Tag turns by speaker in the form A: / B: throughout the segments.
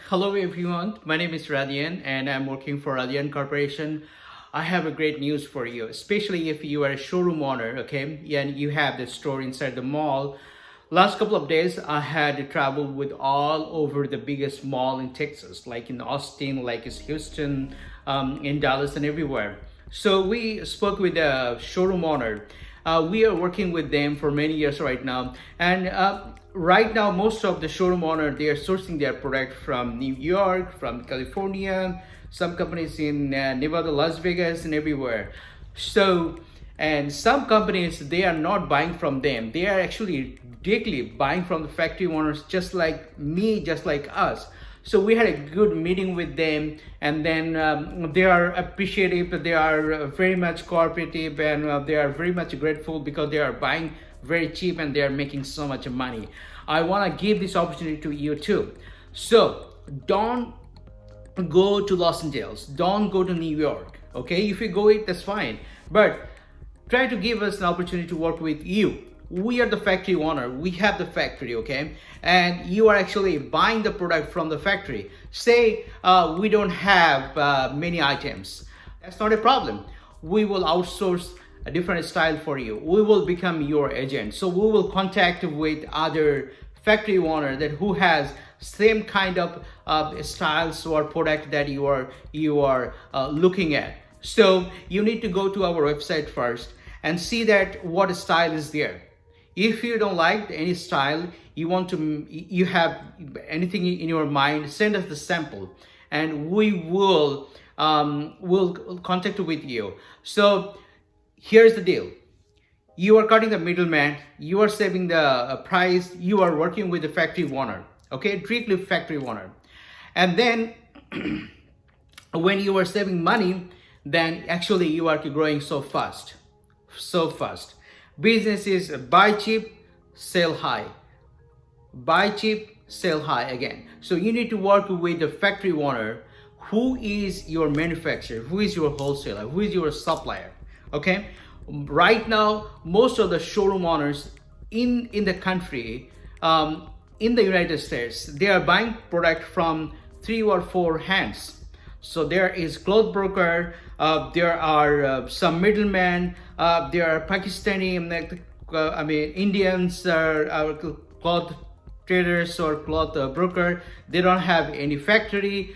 A: Hello everyone, my name is Radyan and I'm working for Radyan Corporation. I have a great news for you, especially if you are a showroom owner, okay, and you have the store inside the mall. Last couple of days, I had to travel with all over the biggest mall in Texas, like in Austin, like in Houston, in Dallas and everywhere. So we spoke with the showroom owner. We are working with them for many years right now, and right now most of the showroom owner, they are sourcing their product from New York, from California, some companies in Nevada, Las Vegas, and everywhere. So, and some companies, they are not buying from them, they are actually directly buying from the factory owners, just like me, just like us. So we had a good meeting with them, and then they are appreciative, they are very much cooperative, and they are very much grateful because they are buying very cheap and they are making so much money. I want to give this opportunity to you too. So don't go to Los Angeles, don't go to New York, okay? If you go it, that's fine, but try to give us an opportunity to work with you. We are the factory owner, we have the factory, okay, and you are actually buying the product from the factory. Say we don't have many items, that's not a problem. We will outsource a different style for you. We will become your agent, so we will contact with other factory owner that who has same kind of styles or product that you are looking at. So you need to go to our website first and see that what style is there. If you don't like any style, you have anything in your mind, send us the sample and we will contact with you. So here's the deal. You are cutting the middleman, you are saving the price, you are working with the factory owner, okay, directly factory owner. And then when you are saving money, then actually you are growing so fast. Business is buy cheap, sell high. Buy cheap, sell high again. So you need to work with the factory owner who is your manufacturer, who is your wholesaler, who is your supplier, okay? Right now, most of the showroom owners in the country, in the United States, they are buying product from 3 or 4 hands. So there is cloth broker, there are some middlemen, there are Pakistani, Indians, cloth traders or cloth broker. They don't have any factory.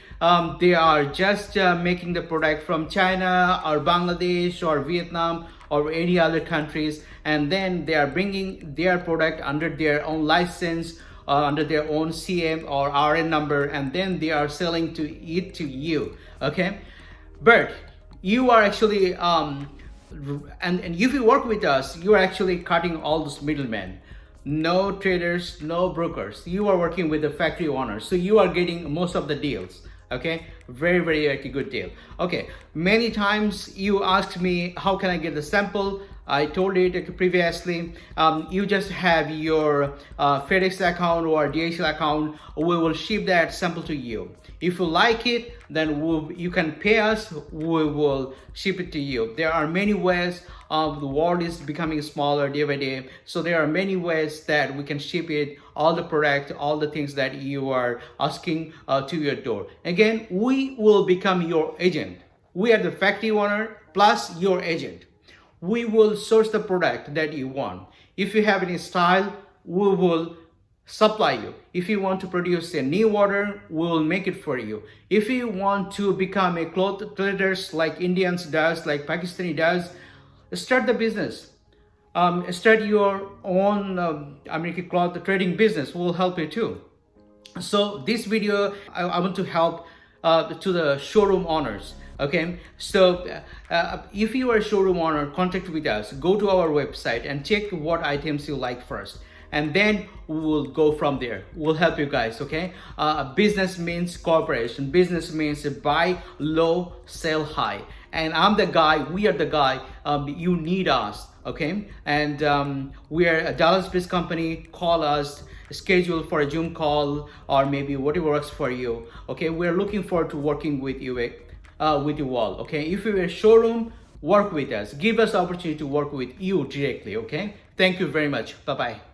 A: They are just making the product from China or Bangladesh or Vietnam or any other countries, and then they are bringing their product under their own license, under their own CM or RN number, and then they are selling to you, okay? But you are actually and if you work with us, you are actually cutting all those middlemen. No traders, no brokers. You are working with the factory owners, so you are getting most of the deals, okay? Very good deal. Okay, many times you asked me how can I get the sample. I told it previously. You just have your FedEx account or DHL account. We will ship that sample to you. If you like it, then you can pay us. We will ship it to you. There are many ways. The world is becoming smaller day by day, so there are many ways that we can ship it, all the product, all the things that you are asking to your door. Again, we will become your agent. We are the factory owner plus your agent. We will source the product that you want. If you have any style, we will supply you. If you want to produce a new order, we will make it for you. If you want to become a cloth traders like Indians does, like Pakistani does, start the business. Start your own American cloth trading business. We'll help you too. So this video, I want to help to the showroom owners. Okay, so if you are a showroom owner, contact with us. Go to our website and check what items you like first, and then we will go from there. We'll help you guys. Okay, business means cooperation. Business means buy low, sell high. And I'm the guy. We are the guy. You need us. Okay, and we are a Dallas-based company. Call us. Schedule for a Zoom call or maybe whatever works for you. Okay, we're looking forward to working with you. With you all, okay? If you're a showroom, work with us. Give us the opportunity to work with you directly, okay? Thank you very much. Bye-bye.